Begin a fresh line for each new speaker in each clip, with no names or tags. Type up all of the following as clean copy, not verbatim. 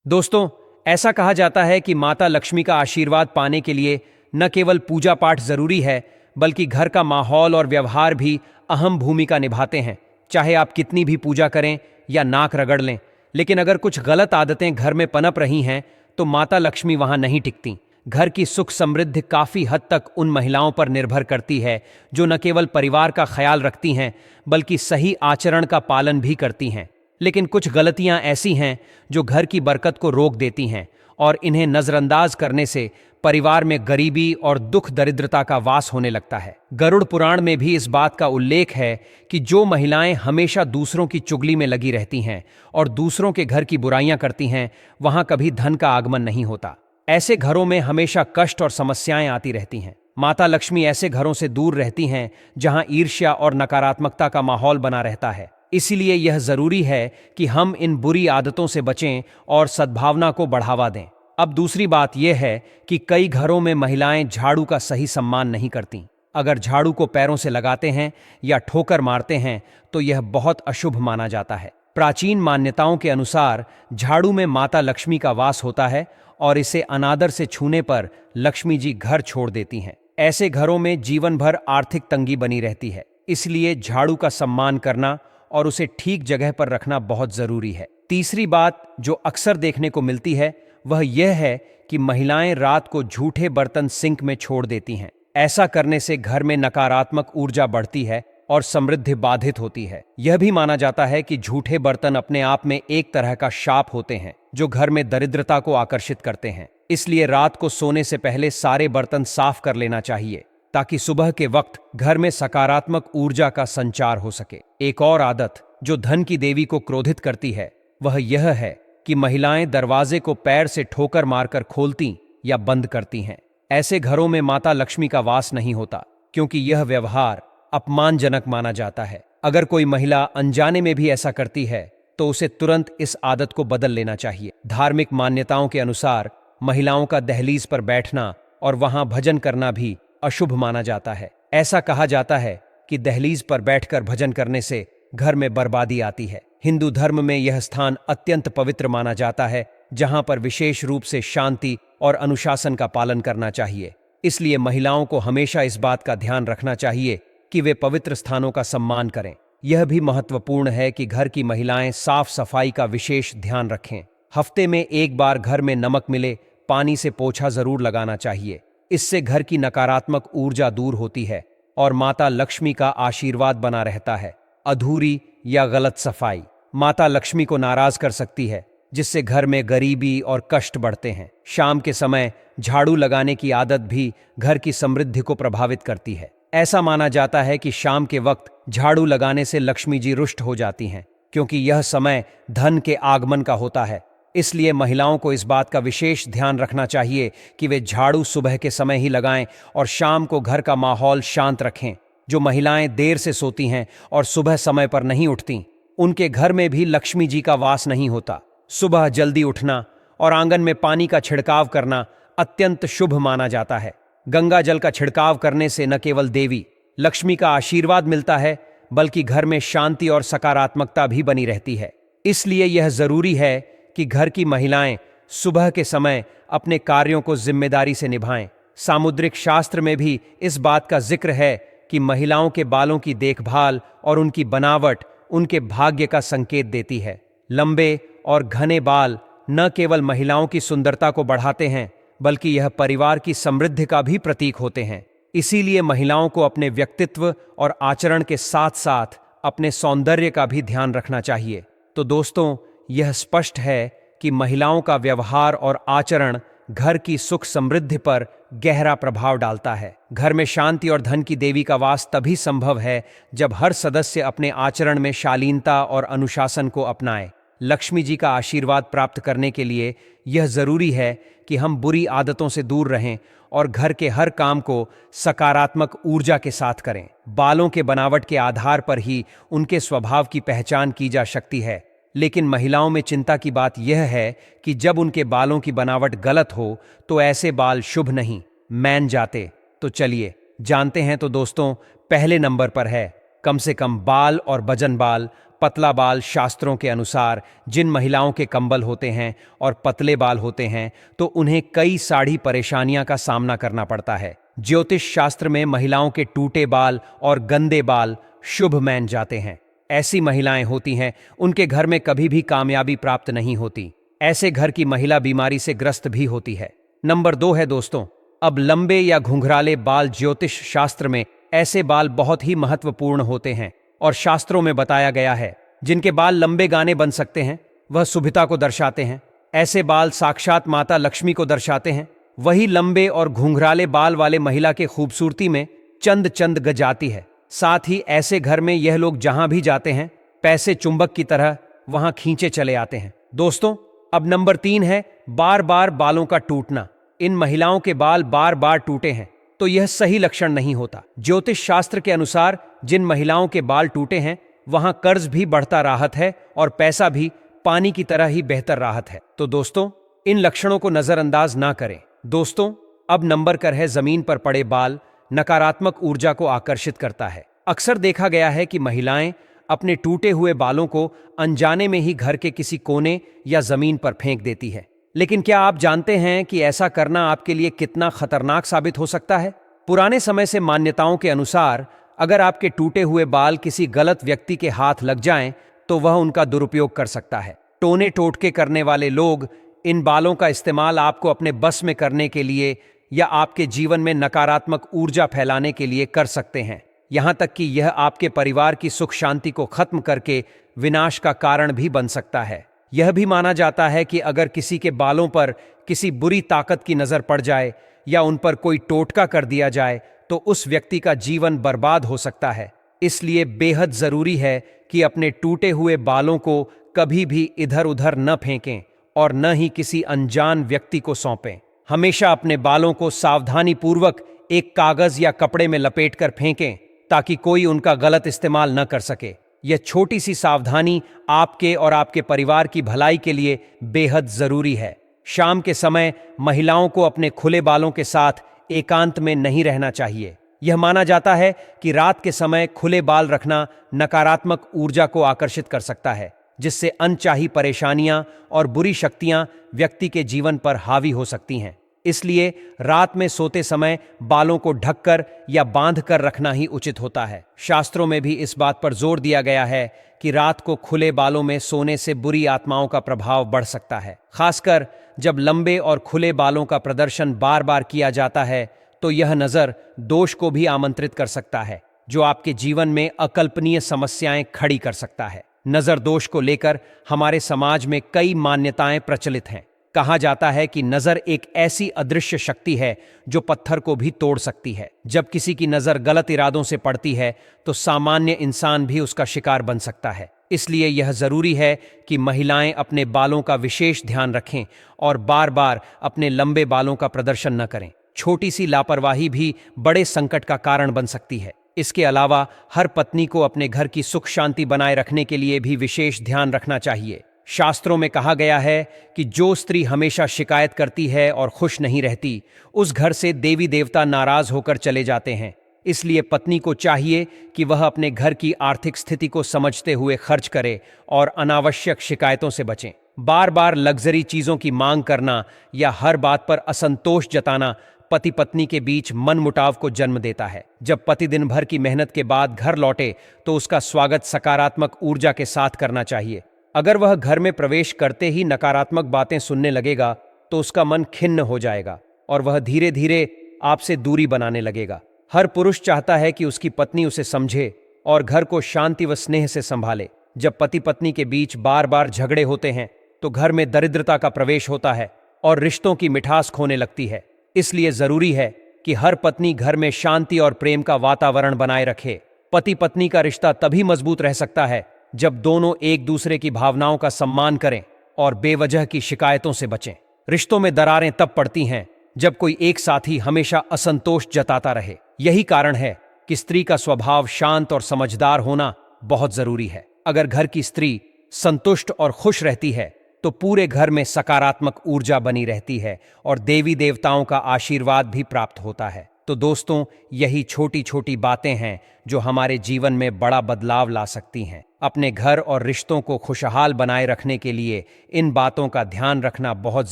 दोस्तों, ऐसा कहा जाता है कि माता लक्ष्मी का आशीर्वाद पाने के लिए न केवल पूजा पाठ जरूरी है, बल्कि घर का माहौल और व्यवहार भी अहम भूमिका निभाते हैं। चाहे आप कितनी भी पूजा करें या नाक रगड़ लें, लेकिन अगर कुछ गलत आदतें घर में पनप रही हैं, तो माता लक्ष्मी वहां नहीं टिकती। घर की सुख समृद्धि काफी हद तक उन महिलाओं पर निर्भर करती है जो न केवल परिवार का ख्याल रखती हैं, बल्कि सही आचरण का पालन भी करती हैं। लेकिन कुछ गलतियां ऐसी हैं जो घर की बरकत को रोक देती हैं, और इन्हें नजरअंदाज करने से परिवार में गरीबी और दुख दरिद्रता का वास होने लगता है। गरुड़ पुराण में भी इस बात का उल्लेख है कि जो महिलाएं हमेशा दूसरों की चुगली में लगी रहती हैं और दूसरों के घर की बुराइयां करती हैं, वहां कभी धन का आगमन नहीं होता। ऐसे घरों में हमेशा कष्ट और समस्याएं आती रहती हैं। माता लक्ष्मी ऐसे घरों से दूर रहती हैं जहां ईर्ष्या और नकारात्मकता का माहौल बना रहता है। इसीलिए यह जरूरी है कि हम इन बुरी आदतों से बचें और सद्भावना को बढ़ावा दें। अब दूसरी बात यह है कि कई घरों में महिलाएं झाड़ू का सही सम्मान नहीं करती। अगर झाड़ू को पैरों से लगाते हैं या ठोकर मारते हैं तो यह बहुत अशुभ माना जाता है। प्राचीन मान्यताओं के अनुसार झाड़ू में माता लक्ष्मी का वास होता है और इसे अनादर से छूने पर लक्ष्मी जी घर छोड़ देती हैं। ऐसे घरों में जीवन भर आर्थिक तंगी बनी रहती है। इसलिए झाड़ू का सम्मान करना और उसे ठीक जगह पर रखना बहुत जरूरी है। तीसरी बात जो अक्सर देखने को मिलती है वह यह है कि महिलाएं रात को झूठे बर्तन सिंक में छोड़ देती हैं। ऐसा करने से घर में नकारात्मक ऊर्जा बढ़ती है और समृद्धि बाधित होती है। यह भी माना जाता है कि झूठे बर्तन अपने आप में एक तरह का शाप होते हैं जो घर में दरिद्रता को आकर्षित करते हैं। इसलिए रात को सोने से पहले सारे बर्तन साफ कर लेना चाहिए ताकि सुबह के वक्त घर में सकारात्मक ऊर्जा का संचार हो सके। एक और आदत जो धन की देवी को क्रोधित करती है वह यह है कि महिलाएं दरवाजे को पैर से ठोकर मारकर खोलती या बंद करती हैं। ऐसे घरों में माता लक्ष्मी का वास नहीं होता, क्योंकि यह व्यवहार अपमानजनक माना जाता है। अगर कोई महिला अनजाने में भी ऐसा करती है तो उसे तुरंत इस आदत को बदल लेना चाहिए। धार्मिक मान्यताओं के अनुसार महिलाओं का दहलीज पर बैठना और वहां भजन करना भी अशुभ माना जाता है। ऐसा कहा जाता है कि दहलीज पर बैठकर भजन करने से घर में बर्बादी आती है। हिंदू धर्म में यह स्थान अत्यंत पवित्र माना जाता है, जहां पर विशेष रूप से शांति और अनुशासन का पालन करना चाहिए। इसलिए महिलाओं को हमेशा इस बात का ध्यान रखना चाहिए कि वे पवित्र स्थानों का सम्मान करें। यह भी महत्वपूर्ण है कि घर की महिलाएं साफ सफाई का विशेष ध्यान रखें। हफ्ते में एक बार घर में नमक मिले पानी से पोछा जरूर लगाना चाहिए। इससे घर की नकारात्मक ऊर्जा दूर होती है और माता लक्ष्मी का आशीर्वाद बना रहता है। अधूरी या गलत सफाई माता लक्ष्मी को नाराज कर सकती है, जिससे घर में गरीबी और कष्ट बढ़ते हैं। शाम के समय झाड़ू लगाने की आदत भी घर की समृद्धि को प्रभावित करती है। ऐसा माना जाता है कि शाम के वक्त झाड़ू लगाने से लक्ष्मी जी रुष्ट हो जाती हैं, क्योंकि यह समय धन के आगमन का होता है। इसलिए महिलाओं को इस बात का विशेष ध्यान रखना चाहिए कि वे झाड़ू सुबह के समय ही लगाएं और शाम को घर का माहौल शांत रखें। जो महिलाएं देर से सोती हैं और सुबह समय पर नहीं उठती, उनके घर में भी लक्ष्मी जी का वास नहीं होता। सुबह जल्दी उठना और आंगन में पानी का छिड़काव करना अत्यंत शुभ माना जाता है। गंगा जल का छिड़काव करने से न केवल देवी लक्ष्मी का आशीर्वाद मिलता है, बल्कि घर में शांति और सकारात्मकता भी बनी रहती है। इसलिए यह जरूरी है कि घर की महिलाएं सुबह के समय अपने कार्यों को जिम्मेदारी से निभाएं। सामुद्रिक शास्त्र में भी इस बात का जिक्र है कि महिलाओं के बालों की देखभाल और उनकी बनावट उनके भाग्य का संकेत देती है। लंबे और घने बाल न केवल महिलाओं की सुंदरता को बढ़ाते हैं, बल्कि यह परिवार की समृद्धि का भी प्रतीक होते हैं। इसीलिए महिलाओं को अपने व्यक्तित्व और आचरण के साथ साथ अपने सौंदर्य का भी ध्यान रखना चाहिए। तो दोस्तों, यह स्पष्ट है कि महिलाओं का व्यवहार और आचरण घर की सुख समृद्धि पर गहरा प्रभाव डालता है। घर में शांति और धन की देवी का वास तभी संभव है जब हर सदस्य अपने आचरण में शालीनता और अनुशासन को अपनाए। लक्ष्मी जी का आशीर्वाद प्राप्त करने के लिए यह जरूरी है कि हम बुरी आदतों से दूर रहें और घर के हर काम को सकारात्मक ऊर्जा के साथ करें। बालों के बनावट के आधार पर ही उनके स्वभाव की पहचान की जा सकती है, लेकिन महिलाओं में चिंता की बात यह है कि जब उनके बालों की बनावट गलत हो तो ऐसे बाल शुभ नहीं मान जाते। तो चलिए जानते हैं। तो दोस्तों, पहले नंबर पर है कम से कम बाल और वजन बाल पतला बाल शास्त्रों के अनुसार जिन महिलाओं के कंबल होते हैं और पतले बाल होते हैं तो उन्हें कई सारी परेशानियां का सामना करना पड़ता है। ज्योतिष शास्त्र में महिलाओं के टूटे बाल और गंदे बाल शुभ मान जाते हैं। ऐसी महिलाएं होती हैं उनके घर में कभी भी कामयाबी प्राप्त नहीं होती। ऐसे घर की महिला बीमारी से ग्रस्त भी होती है। नंबर 2 है दोस्तों, अब लंबे या घुंघराले बाल। ज्योतिष शास्त्र में ऐसे बाल बहुत ही महत्वपूर्ण होते हैं और शास्त्रों में बताया गया है जिनके बाल लंबे गाने बन सकते हैं वह शुभता को दर्शाते हैं। ऐसे बाल साक्षात माता लक्ष्मी को दर्शाते हैं। वही लंबे और घुंघराले बाल वाले महिला के खूबसूरती में चंद चंद ग जाती है। साथ ही ऐसे घर में यह लोग जहां भी जाते हैं पैसे चुंबक की तरह वहां खींचे चले आते हैं। दोस्तों, अब नंबर 3 है बार बार बालों का टूटना। इन महिलाओं के बाल बार बार टूटे हैं तो यह सही लक्षण नहीं होता। ज्योतिष शास्त्र के अनुसार जिन महिलाओं के बाल टूटे हैं वहां कर्ज भी बढ़ता राहत है और पैसा भी पानी की तरह ही बेहतर राहत है। तो दोस्तों, इन लक्षणों को नजरअंदाज ना करें। दोस्तों, अब नंबर कर है जमीन पर पड़े बाल नकारात्मक ऊर्जा को आकर्षित करता है। अक्सर देखा गया है कि महिलाएं अपने टूटे हुए बालों को अनजाने में ही घर के किसी कोने या जमीन पर फेंक देती है। लेकिन क्या आप जानते हैं कि ऐसा करना आपके लिए कितना खतरनाक साबित हो सकता है? पुराने समय से मान्यताओं के अनुसार अगर आपके टूटे हुए बाल किसी गलत व्यक्ति के हाथ लग जाएं तो वह उनका दुरुपयोग कर सकता है। टोने टोटके करने वाले लोग इन बालों का इस्तेमाल आपको अपने बस में करने के लिए या आपके जीवन में नकारात्मक ऊर्जा फैलाने के लिए कर सकते हैं। यहां तक कि यह आपके परिवार की सुख शांति को खत्म करके विनाश का कारण भी बन सकता है। यह भी माना जाता है कि अगर किसी के बालों पर किसी बुरी ताकत की नजर पड़ जाए या उन पर कोई टोटका कर दिया जाए तो उस व्यक्ति का जीवन बर्बाद हो सकता है। इसलिए बेहद जरूरी है कि अपने टूटे हुए बालों को कभी भी इधर उधर न फेंकें और न ही किसी अनजान व्यक्ति को सौंपें। हमेशा अपने बालों को सावधानी पूर्वक एक कागज या कपड़े में लपेटकर फेंकें ताकि कोई उनका गलत इस्तेमाल न कर सके। यह छोटी सी सावधानी आपके और आपके परिवार की भलाई के लिए बेहद जरूरी है। शाम के समय महिलाओं को अपने खुले बालों के साथ एकांत में नहीं रहना चाहिए। यह माना जाता है कि रात के समय खुले बाल रखना नकारात्मक ऊर्जा को आकर्षित कर सकता है, जिससे अनचाही परेशानियां और बुरी शक्तियां व्यक्ति के जीवन पर हावी हो सकती हैं। इसलिए रात में सोते समय बालों को ढककर या बांधकर रखना ही उचित होता है। शास्त्रों में भी इस बात पर जोर दिया गया है कि रात को खुले बालों में सोने से बुरी आत्माओं का प्रभाव बढ़ सकता है। खासकर जब लंबे और खुले बालों का प्रदर्शन बार बार किया जाता है तो यह नजर दोष को भी आमंत्रित कर सकता है, जो आपके जीवन में अकल्पनीय समस्याएं खड़ी कर सकता है। नजर दोष को लेकर हमारे समाज में कई मान्यताएं प्रचलित हैं। कहा जाता है कि नजर एक ऐसी अदृश्य शक्ति है जो पत्थर को भी तोड़ सकती है। जब किसी की नजर गलत इरादों से पड़ती है तो सामान्य इंसान भी उसका शिकार बन सकता है। इसलिए यह जरूरी है कि महिलाएं अपने बालों का विशेष ध्यान रखें और बार बार अपने लंबे बालों का प्रदर्शन न करें। छोटी सी लापरवाही भी बड़े संकट का कारण बन सकती है। इसके अलावा हर पत्नी को अपने घर की सुख शांति बनाए रखने के लिए भी विशेष ध्यान रखना चाहिए। शास्त्रों में कहा गया है कि जो स्त्री हमेशा शिकायत करती है और खुश नहीं रहती, उस घर से देवी देवता नाराज होकर चले जाते हैं। इसलिए पत्नी को चाहिए कि वह अपने घर की आर्थिक स्थिति को समझते हुए खर्च करे और अनावश्यक शिकायतों से बचें। बार बार लग्जरी चीजों की मांग करना या हर बात पर असंतोष जताना पति पत्नी के बीच मनमुटाव को जन्म देता है। जब पति दिन भर की मेहनत के बाद घर लौटे तो उसका स्वागत सकारात्मक ऊर्जा के साथ करना चाहिए। अगर वह घर में प्रवेश करते ही नकारात्मक बातें सुनने लगेगा तो उसका मन खिन्न हो जाएगा और वह धीरे धीरे आपसे दूरी बनाने लगेगा। हर पुरुष चाहता है कि उसकी पत्नी उसे समझे और घर को शांति व स्नेह से संभाले। जब पति पत्नी के बीच बार बार झगड़े होते हैं तो घर में दरिद्रता का प्रवेश होता है और रिश्तों की मिठास खोने लगती है। इसलिए जरूरी है कि हर पत्नी घर में शांति और प्रेम का वातावरण बनाए रखे। पति पत्नी का रिश्ता तभी मजबूत रह सकता है जब दोनों एक दूसरे की भावनाओं का सम्मान करें और बेवजह की शिकायतों से बचें। रिश्तों में दरारें तब पड़ती हैं जब कोई एक साथी हमेशा असंतोष जताता रहे। यही कारण है कि स्त्री का स्वभाव शांत और समझदार होना बहुत जरूरी है। अगर घर की स्त्री संतुष्ट और खुश रहती है तो पूरे घर में सकारात्मक ऊर्जा बनी रहती है और देवी देवताओं का आशीर्वाद भी प्राप्त होता है। तो दोस्तों, यही छोटी छोटी बातें हैं जो हमारे जीवन में बड़ा बदलाव ला सकती हैं। अपने घर और रिश्तों को खुशहाल बनाए रखने के लिए इन बातों का ध्यान रखना बहुत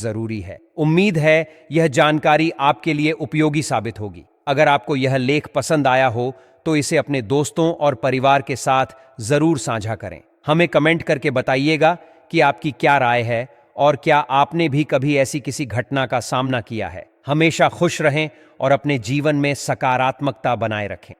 जरूरी है। उम्मीद है यह जानकारी आपके लिए उपयोगी साबित होगी। अगर आपको यह लेख पसंद आया हो तो इसे अपने दोस्तों और परिवार के साथ जरूर साझा करें। हमें कमेंट करके बताइएगा कि आपकी क्या राय है और क्या आपने भी कभी ऐसी किसी घटना का सामना किया है। हमेशा खुश रहें और अपने जीवन में सकारात्मकता बनाए रखें।